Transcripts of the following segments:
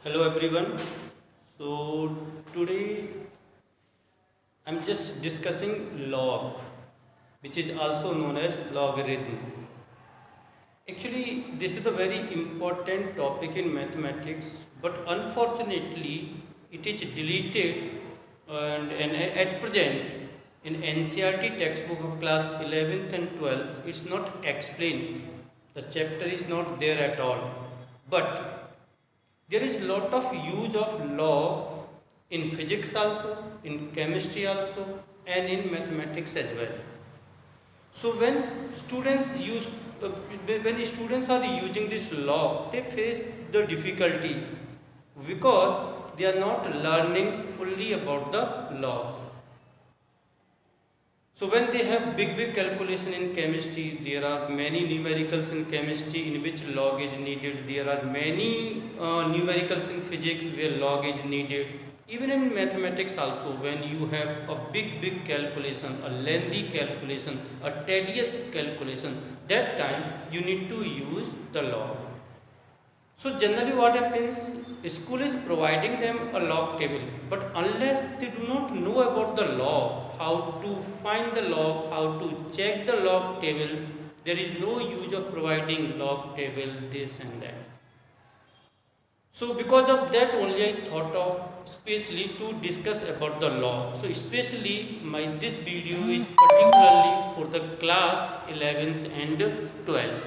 Hello everyone. So today I'm just discussing log, which is also known as logarithm. Actually, this is a very important topic in mathematics, but unfortunately, it is deleted and at present in NCERT textbook of class 11th and 12th, it's not explained. The chapter is not there at all. But there is lot of use of log in physics also, in chemistry also, and in mathematics as well. So uh, when students are using this log, they face the difficulty because they are not learning fully about the log. So when they have big calculation in chemistry, there are many numericals in chemistry in which log is needed. There are many numericals in physics where log is needed. Even in mathematics also, when you have a big calculation, a lengthy calculation, a tedious calculation, that time you need to use the log. So generally what happens, school is providing them a log table, but unless they do not know about the log, how to find the log, how to check the log table, there is no use of providing log table, this and that. So because of that only I thought of especially to discuss about the log. So especially this video is particularly for the class 11th and 12th.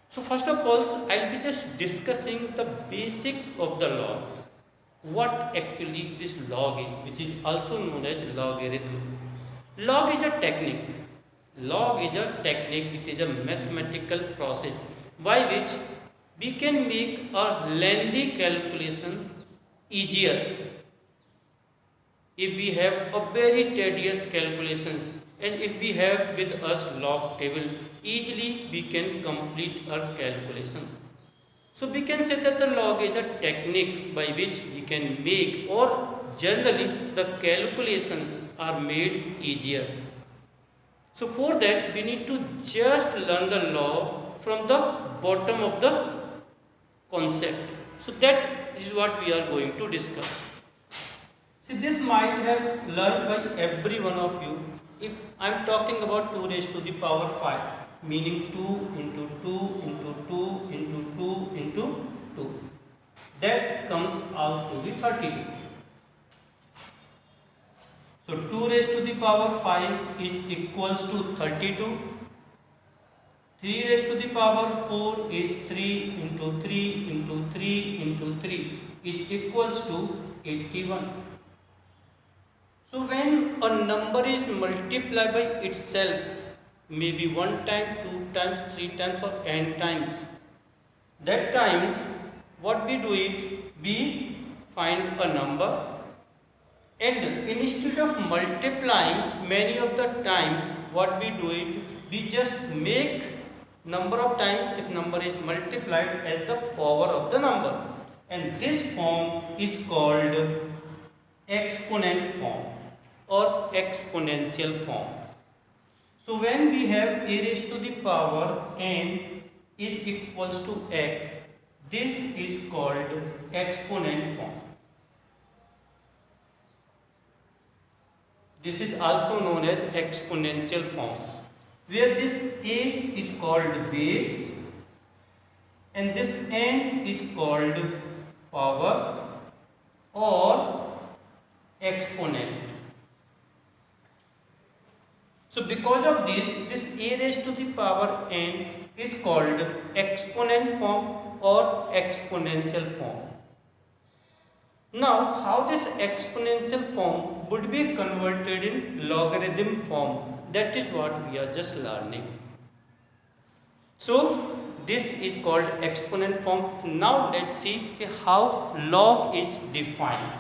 So first of all, I'll be just discussing the basic of the log. What actually this log is, which is also known as logarithm. Log is a technique. Log is a technique, it is a mathematical process by which we can make a lengthy calculation easier if we have a very tedious calculations, and if we have with us log table, easily we can complete our calculation. So we can say that the log is a technique by which we can make, or generally the calculations are made easier. So for that we need to just learn the log from the bottom of the concept. So that is what we are going to discuss. See, this might have learned by every one of you. If I am talking about 2 raised to the power 5, meaning 2 into 2 into 2 into 2 into 2, that comes out to be 32. So 2 raised to the power 5 is equals to 32. 3 raised to the power 4 is 3 into 3 into 3 into 3 is equals to 81. So when a number is multiplied by itself, maybe 1 time, 2 times, 3 times or n times, that times what we do it, we find a number, and instead of multiplying many of the times, what we do it, we just make number of times if number is multiplied as the power of the number, and this form is called exponent form or exponential form. So when we have a raised to the power n is equals to x, this is called exponent form. This is also known as exponential form, where this a is called base and this n is called power or exponent. So because of this a raised to the power n is called exponent form or exponential form. Now, how this exponential form would be converted in logarithm form, that is what we are just learning. So this is called exponent form. Now let's see how log is defined.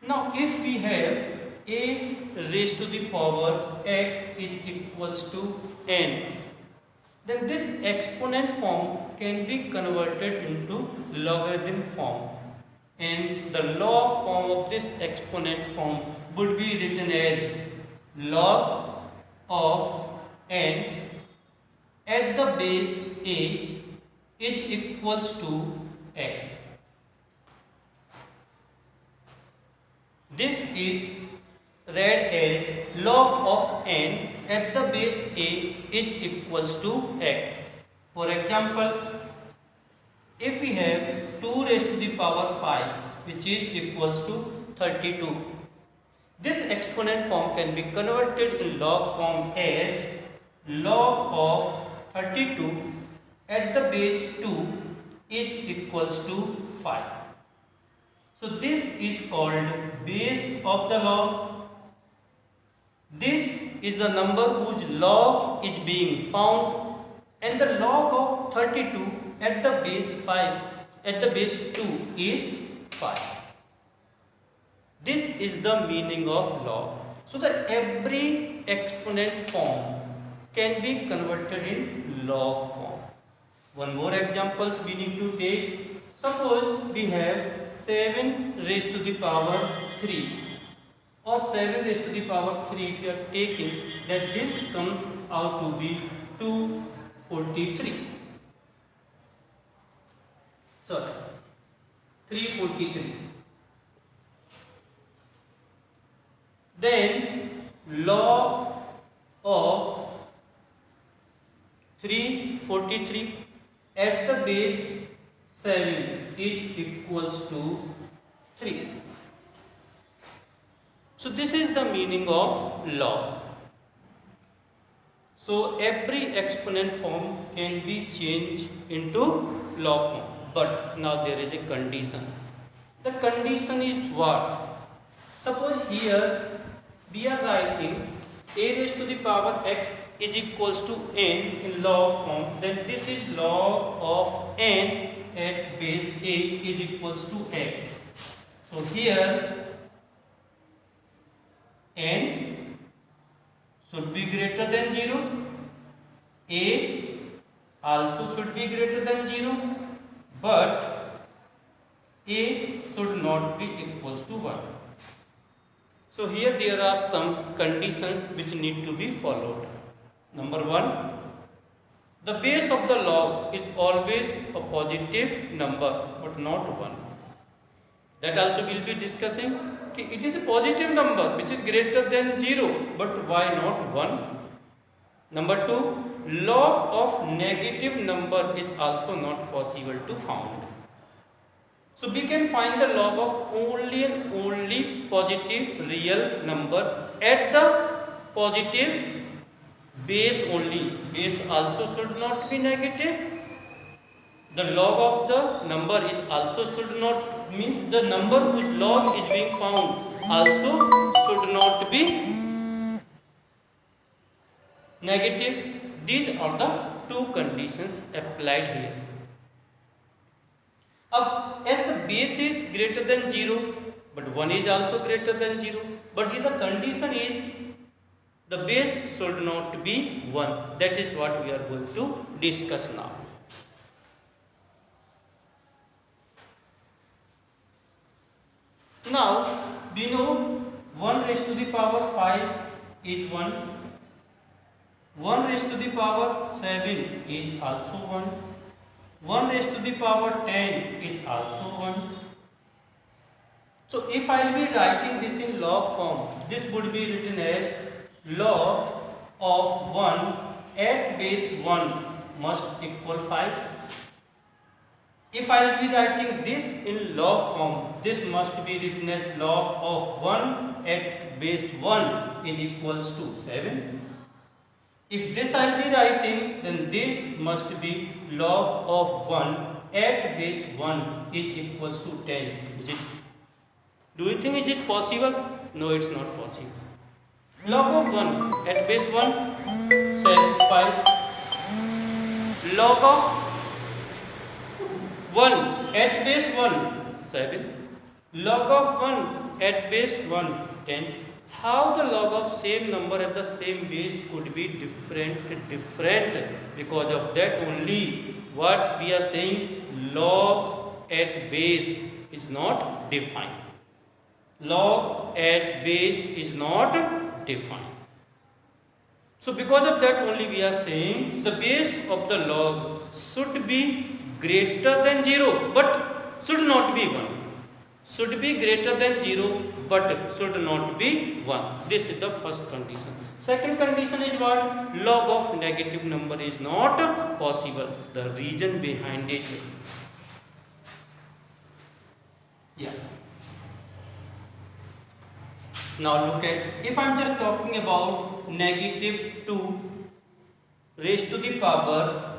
Now if we have a raised to the power x is equals to n, then this exponent form can be converted into logarithm form, and the log form of this exponent form would be written as log of n at the base a is equals to x. This is read as log of n at the base a is equals to x. For example, if we have 2 raised to the power 5 which is equals to 32, this exponent form can be converted in log form as log of 32 at the base 2 is equals to 5. So this is called base of the log. This is the number whose log is being found, and the log of 32 at the base 2 is 5. This is the meaning of log. So that every exponent form can be converted in log form. One more examples we need to take. Suppose we have 7 raised to the power 3 or 7 raised to the power 3. If you are taking that, this comes out to be 243. Sorry, 343. Then log of 343 at the base 7 is equals to 3. So this is the meaning of log. So every exponent form can be changed into log form. But now there is a condition. The condition is what? Suppose here we are writing a raised to the power x is equals to n in log form, then this is log of n at base a is equals to x. So here n should be greater than 0, a also should be greater than 0, but a should not be equals to 1. So here there are some conditions which need to be followed. Number 1, the base of the log is always a positive number but not 1. That also we will be discussing. It is a positive number which is greater than 0, but why not 1? Number 2, log of negative number is also not possible to found. So we can find the log of only and only positive real number at the positive base only. Base also should not be negative. The log of the number is also should not, means the number whose log is being found also should not be negative. These are the two conditions applied here. As the base is greater than 0, but 1 is also greater than 0, but here the condition is the base should not be 1. That is what we are going to discuss now. Now we know 1 raised to the power 5 is 1, 1 raised to the power 7 is also 1, 1 raised to the power 10 is also 1. So if I will be writing this in log form, this would be written as log of 1 at base 1 must equal 5. If I will be writing this in log form, this must be written as log of 1 at base 1 is equals to 7. If this I will be writing, then this must be log of 1 at base 1 is equals to 10. Do you think is it possible? No, it's not possible. Log of 1 at base 1, say 5. Log of 1 at base 1, 7. Log of 1 at base 1, 10. How the log of same number at the same base could be different? Because of that only what we are saying, log at base is not defined. Log at base is not defined. So because of that only we are saying the base of the log should be greater than 0 but should not be 1. Should be greater than 0 but should not be 1. This is the first condition. Second condition is what? Log of negative number is not possible. The reason behind it. Yeah. Now look at, if I am just talking about negative 2 raised to the power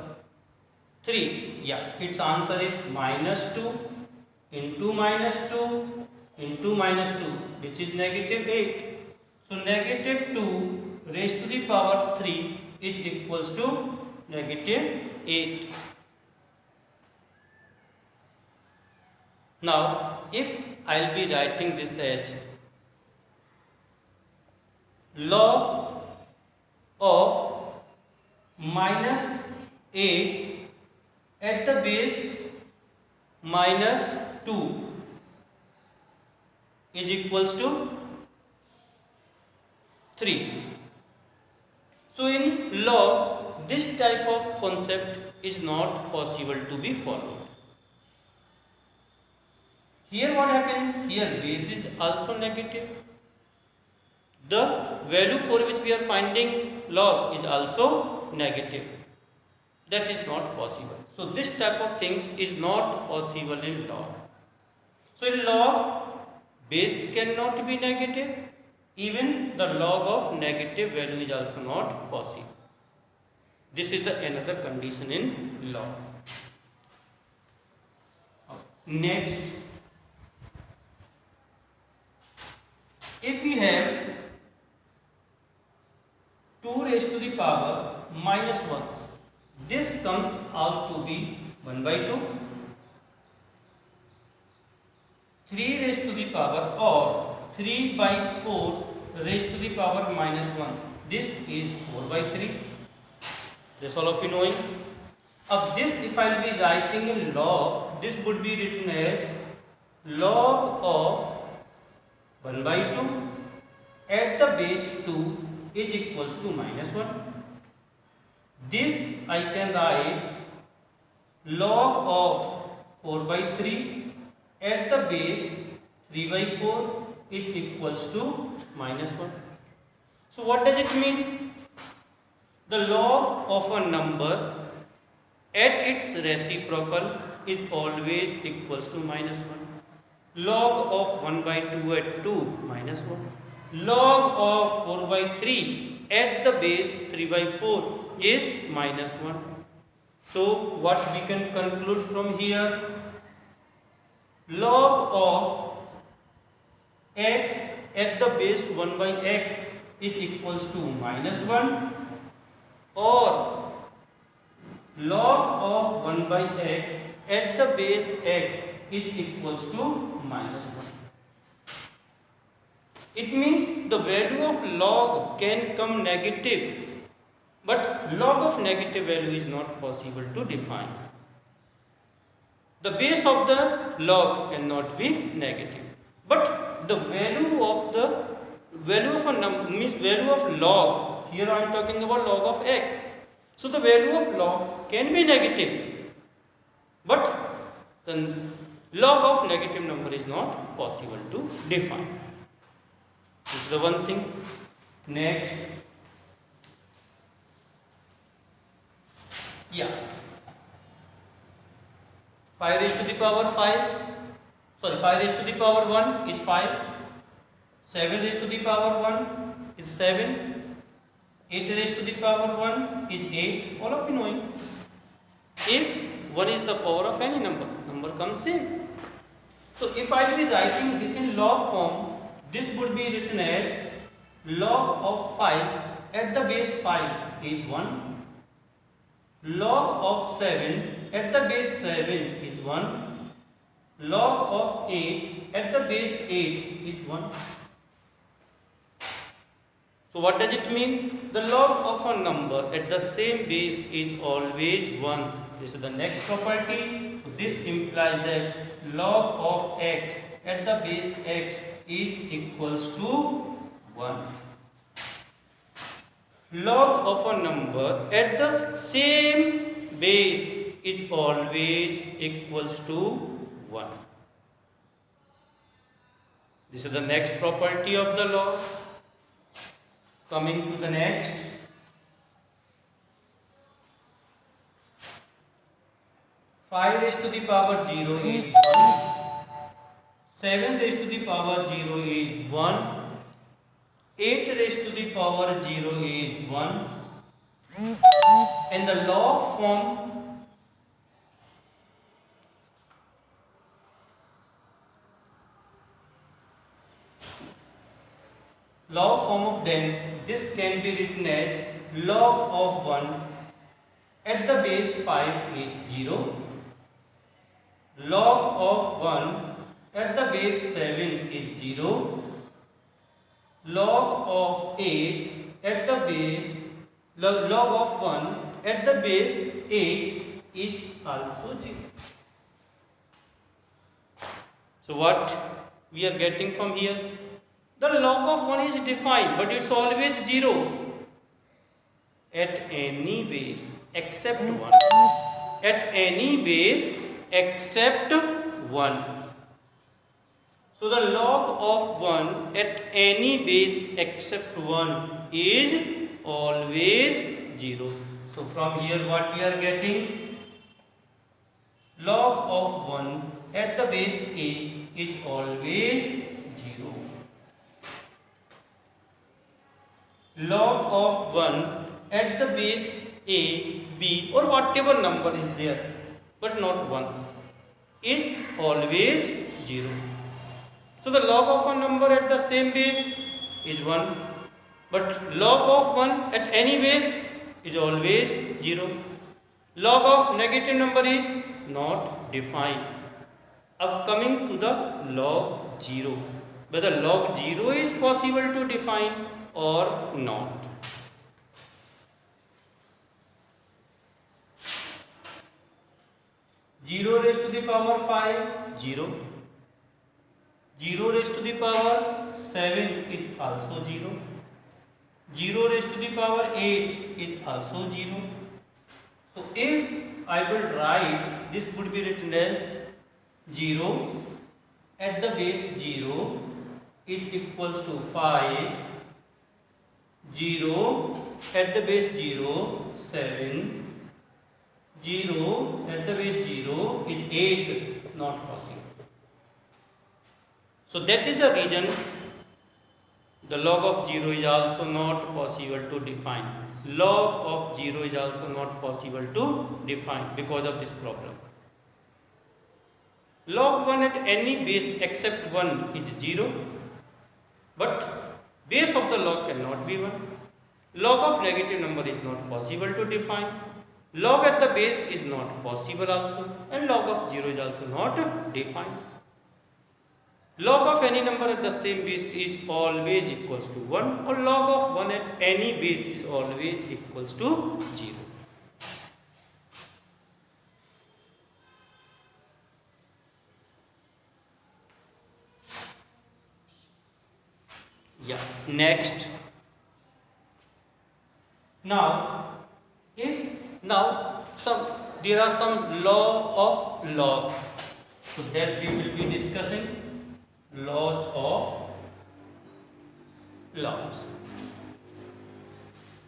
3. Yeah, its answer is minus 2 into minus 2 into minus 2, which is negative 8. So negative 2 raised to the power 3 is equals to negative 8. Now, if I'll be writing this as log of minus 8 at the base minus 2 is equals to 3. So in log, this type of concept is not possible to be followed. Here what happens? Here base is also negative. The value for which we are finding log is also negative. That is not possible. So this type of things is not possible in log. So in log, base cannot be negative. Even the log of negative value is also not possible. This is the another condition in log. Next, if we have 2 raised to the power minus 1, this comes out to be 1 by 2. 3 raised to the power or 3 by 4 raised to the power minus 1. This is 4 by 3. This all of you knowing. Of this, if I will be writing in log, this would be written as log of 1 by 2 at the base 2 is equals to minus 1. This I can write log of 4 by 3 at the base 3 by 4 is equals to minus 1. So what does it mean? The log of a number at its reciprocal is always equals to minus 1. Log of 1 by 2 at 2 minus 1. Log of 4 by 3 at the base 3 by 4 is minus 1. So what we can conclude from here? Log of x at the base 1 by x is equals to minus 1, or log of 1 by x at the base x is equals to minus 1. It means the value of log can come negative, but log of negative value is not possible to define. The base of the log cannot be negative, but the value of a number means value of log. Here I am talking about log of x. So the value of log can be negative, but the log of negative number is not possible to define. This is the one thing. Next, yeah, 5 raised to the power 5 raised to the power 1 is 5, 7 raised to the power 1 is 7, 8 raised to the power 1 is 8. All of you knowing, if 1 is the power of any number comes same. So if I will be writing this in log form, this would be written as log of 5 at the base 5 is 1, log of 7 at the base 7 is 1, log of 8 at the base 8 is 1. So what does it mean? The log of a number at the same base is always 1. This is the next property. So this implies that log of x at the base x is equals to 1. Log of a number at the same base is always equals to 1. This is the next property of the log. Coming to the next. 5 raised to the power 0 is 1. 7 raised to the power 0 is 1. 8 raised to the power 0 is 1. And the log form of them, this can be written as log of 1 at the base 5 is 0. Log of 1 at the base 7 is 0. Log of 8 at the base log of 1 at the base 8 is also 0. So what we are getting from here? The log of 1 is defined, but it's always 0 at any base except 1. At any base except 1. So the log of 1 at any base except 1 is always 0. So from here what we are getting? Log of 1 at the base a is always 0. Log of 1 at the base a, b or whatever number is there but not 1 is always 0. So the log of a number at the same base is 1, but log of 1 at any base is always 0. Log of negative number is not defined. Now coming to the log 0, whether log 0 is possible to define or not. Zero raised to the power 5, 0. 0 raised to the power 7 is also 0. 0 raised to the power 8 is also 0. So if I will write, this would be written as 0 at the base 0 is equals to 5. 0 at the base 0, 7. 0 at the base 0 is 8, not possible. So that is the reason the log of 0 is also not possible to define. Log of 0 is also not possible to define because of this problem. Log 1 at any base except 1 is 0, but base of the log cannot be 1. Log of negative number is not possible to define. Log at the base is not possible also, and log of 0 is also not defined. Log of any number at the same base is always equals to 1, or log of 1 at any base is always equals to 0. Yeah. Next. Now there are some law of log. So that we will be discussing laws of logs.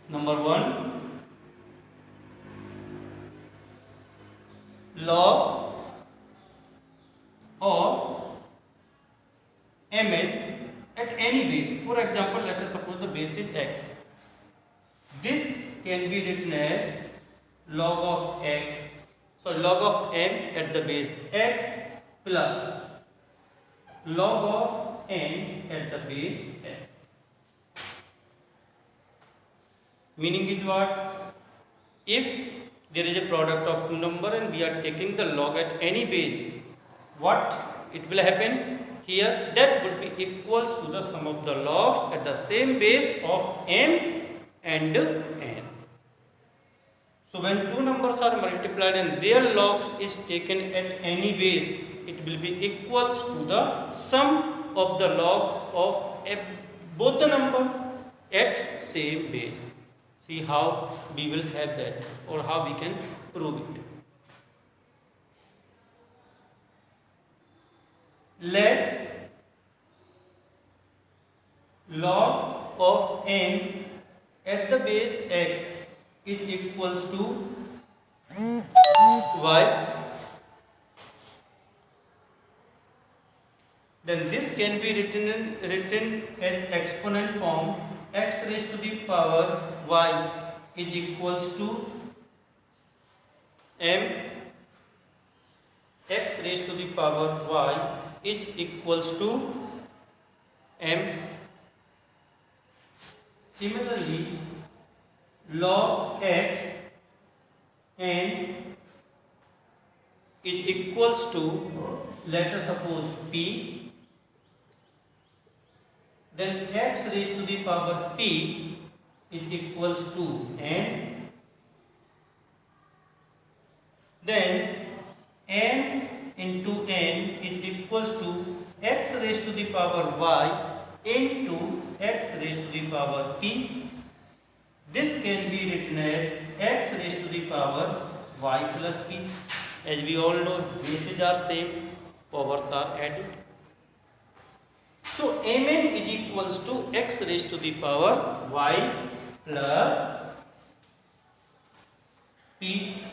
Number 1, log of mn at any base. For example, let us suppose the base is x. This can be written as log of x. So log of m at the base x plus log of n at the base x. Meaning is what? If there is a product of two numbers and we are taking the log at any base, what it will happen? Here that would be equals to the sum of the logs at the same base of m and n. So when two numbers are multiplied and their logs is taken at any base, it will be equals to the sum of the log of both the numbers at same base. See how we will have that, or how we can prove it. let log of m at the base x is equals to y, then this can be written as exponent form. X raised to the power y is equals to m, x raised to the power y is equals to m. Similarly, log x and is equals to, let us suppose, p, then x raised to the power p is equals to n, then m into n is equals to x raised to the power y into x raised to the power p. This can be written as x raised to the power y plus p. As we all know, bases are same, powers are added. So mn is equals to x raised to the power y plus p.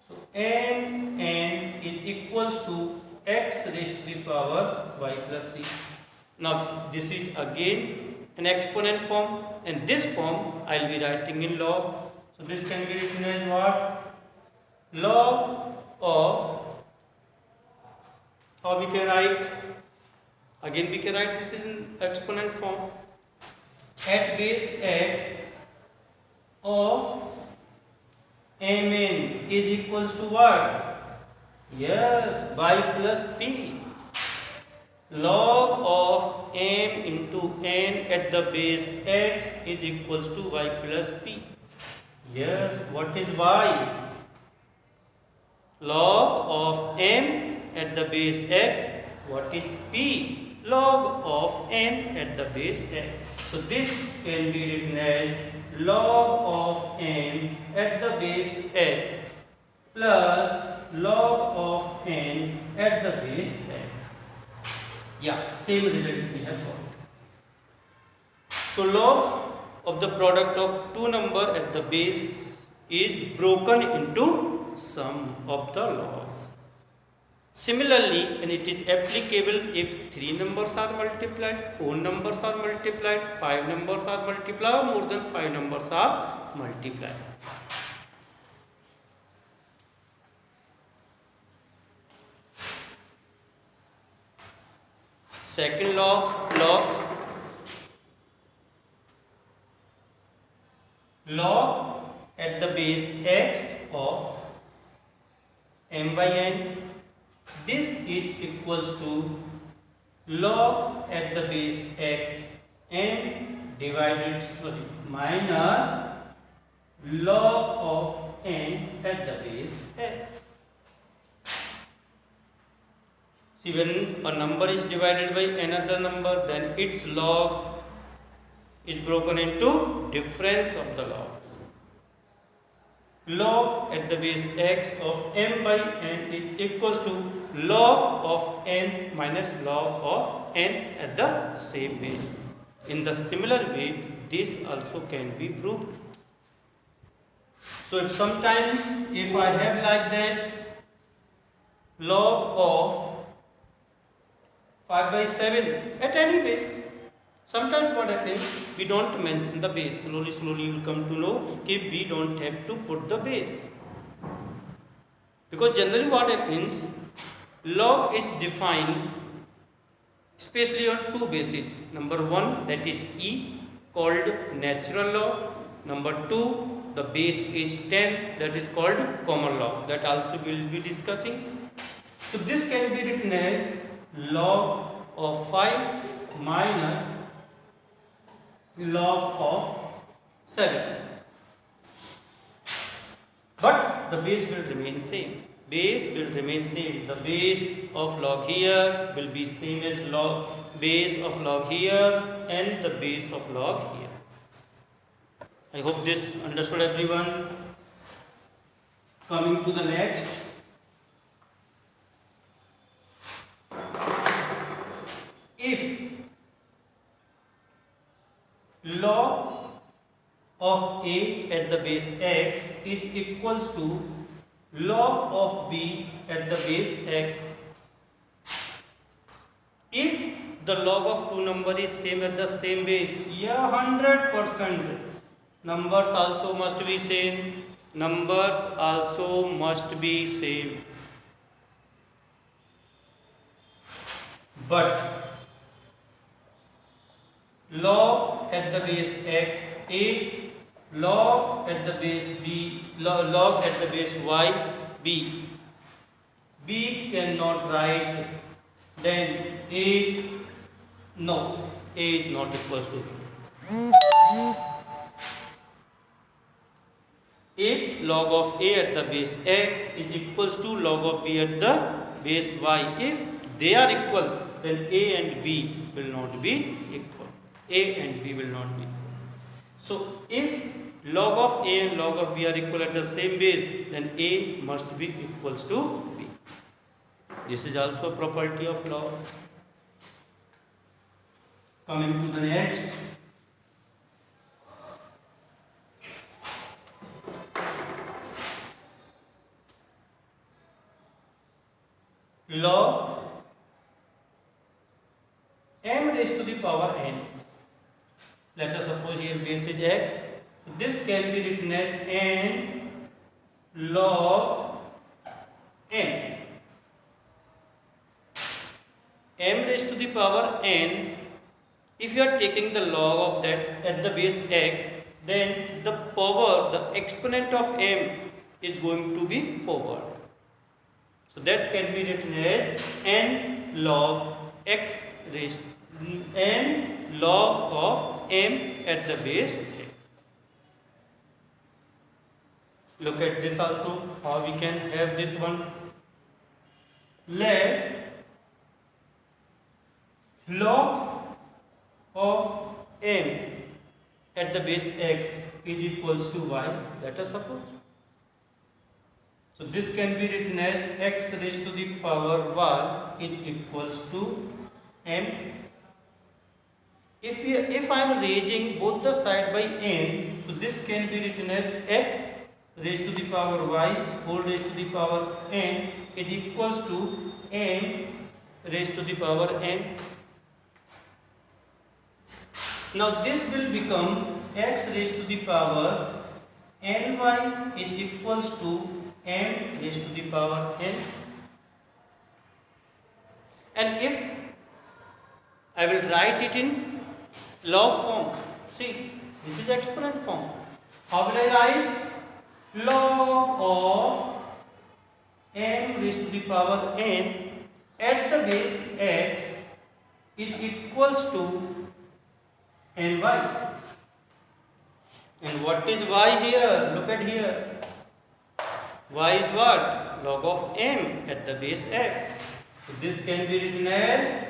So mn is equals to x raised to the power y plus p. Now this is again an exponent form, and this form I will be writing in log. So this can be written as what? Log of, how we can write? Again we can write this in exponent form. At base x of mn is equals to what? Yes, y plus p. Log of m into n at the base x is equals to y plus p. Yes, what is y? Log of m at the base x. What is p? Log of n at the base x. So this can be written as log of n at the base x plus log of n at the base x. Yeah, same result we have got. So log of the product of two number at the base is broken into sum of the logs. Similarly, and it is applicable if 3 numbers are multiplied, 4 numbers are multiplied, 5 numbers are multiplied, or more than 5 numbers are multiplied. Second law of logs. Log at the base x of m by n. This is equals to log at the base x n divided minus log of n at the base x. See, when a number is divided by another number, then its log is broken into difference of the logs. Log at the base x of m by n is equals to log of n minus log of n at the same base. In the similar way, this also can be proved. So if sometimes if I have like that log of 5 by 7 at any base, sometimes what happens, we don't mention the base. Slowly you will come to know that we don't have to put the base. Because generally what happens, log is defined especially on two bases. Number one, that is E, called natural log. Number two, the base is 10, that is called common log. That also we will be discussing. So this can be written as log of 5 minus log of 7. But the base will remain same. Base will remain same. The base of log here will be same as log base of log here and the base of log here. I hope this understood everyone. Coming to the next. a at the base x is equals to log of b at the base x. If the log of two number is same at the same base, yeah, 100%. Numbers also must be same. Numbers also must be same. But log at the base x a, log at the base b, log at the base y b. B cannot write, then a, no, a is not equals to b. If log of a at the base x is equals to log of b at the base y, if they are equal, then a and b will not be equal. A and b will not be equal. So if log of a and log of b are equal at the same base, then a must be equals to b. This is also a property of log. Coming to the next. Log m raised to the power n. Let us suppose here base is x. So this can be written as n log m. M raised to the power n. If you are taking the log of that at the base x, then the power, the exponent of m is going to be forward. So that can be written as n log x raised n log of m at the base x. Look at this also, how we can have this one. Let log of m at the base x is equals to y, let us suppose. So this can be written as x raised to the power y is equals to m. If I am raising both the side by n, so this can be written as x raised to the power y whole raised to the power n is equals to m raised to the power n. Now this will become x raised to the power ny is equals to m raised to the power n. And if I will write it in log form, see, this is exponent form. How will I write? Log of m raised to the power n at the base x is equals to ny. And what is y here? Look at here. Y is what? Log of m at the base x. So this can be written as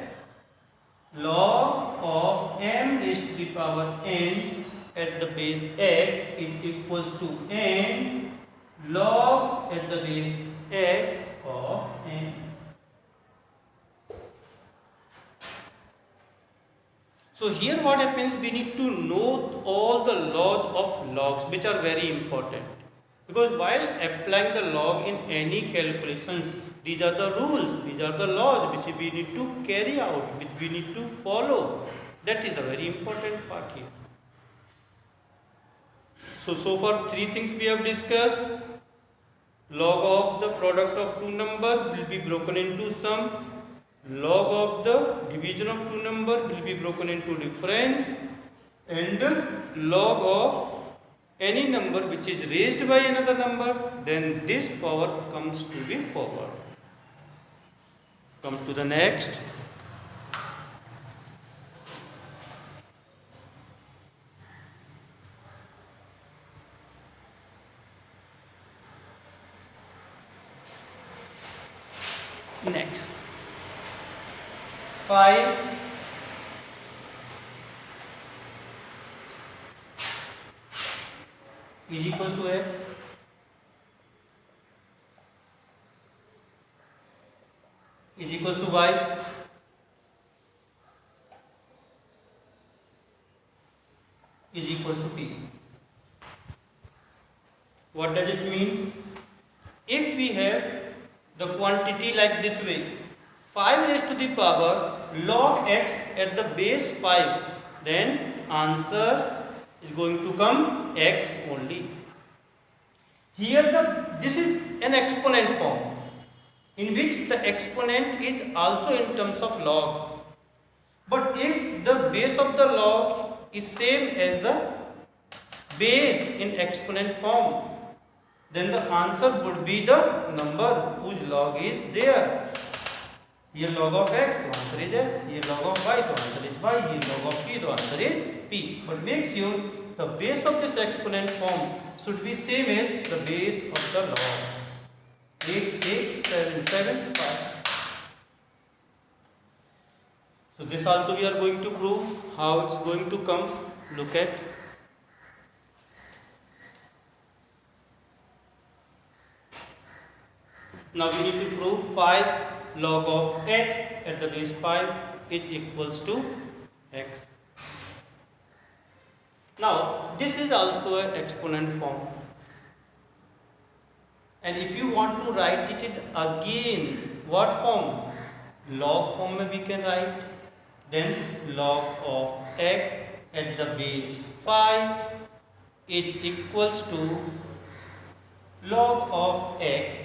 log of m raised to the power n at the base x is equals to n log at the base x of n. So here what happens, we need to know all the laws of logs, which are very important. Because while applying the log in any calculations, these are the rules, these are the laws which we need to carry out, which we need to follow. That is the very important part here. So far three things we have discussed. Log of the product of two number will be broken into sum. Log of the division of two number will be broken into difference. And log of any number which is raised by another number, then this power comes to be forward. Come to the next. Next. 5 is equals to x. Is equals to y. Is equals to p. What does it mean? If we have the quantity like this way, 5 raised to the power log x at the base 5, then answer is going to come x only. Here this is an exponent form in which the exponent is also in terms of log. But if the base of the log is same as the base in exponent form, then the answer would be the number whose log is there. Here log of x, the answer is x. Here log of y, the answer is y. Here log of p, the answer is p. But make sure the base of this exponent form should be same as the base of the log. 8, 8, 7, 7, 5. So this also we are going to prove how it's going to come. Look at. Now we need to prove 5 log of x at the base 5 is equals to x. Now this is also an exponent form, and if you want to write it again, what form? Log form में we can write. Then log of x at the base 5 is equals to log of x